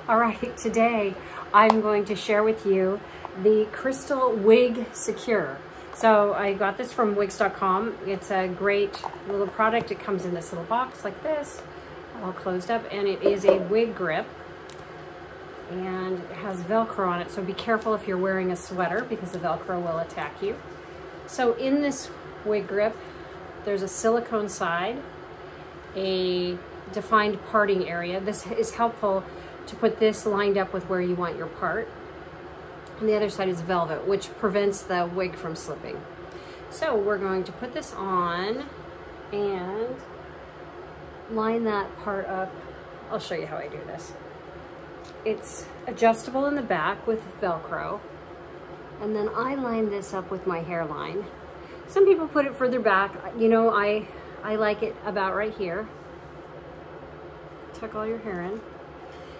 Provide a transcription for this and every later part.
All right, today I'm going to share with you the Crystal Wig Secure. So I got this from wigs.com. It's a great little product. It comes in this little box like this, all closed up, and it is a wig grip. And it has Velcro on it, so be careful if you're wearing a sweater because the Velcro will attack you. So in this wig grip, there's a silicone side, a defined parting area. This is helpful to put this lined up with where you want your part. And the other side is velvet, which prevents the wig from slipping. So we're going to put this on and line that part up. I'll show you how I do this. It's adjustable in the back with Velcro. And then I line this up with my hairline. Some people put it further back. You know, I like it about right here. Tuck all your hair in.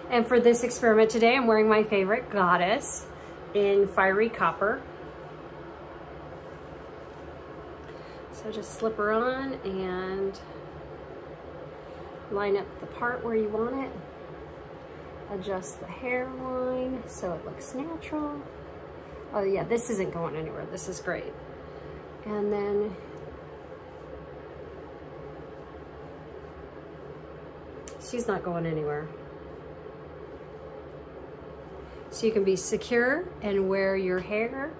And for this experiment today, I'm wearing my favorite Goddess in Fiery Copper. So just slip her on and line up the part where you want it. Adjust the hairline so it looks natural. Oh yeah, this isn't going anywhere. This is great. And then she's not going anywhere. So you can be secure and wear your hair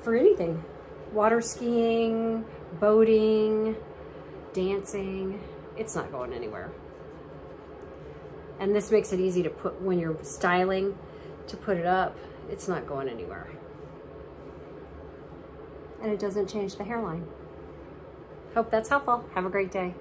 for anything. Water skiing, boating, dancing. It's not going anywhere. And this makes it easy to put when you're styling, to put it up. It's not going anywhere. And it doesn't change the hairline. Hope that's helpful. Have a great day.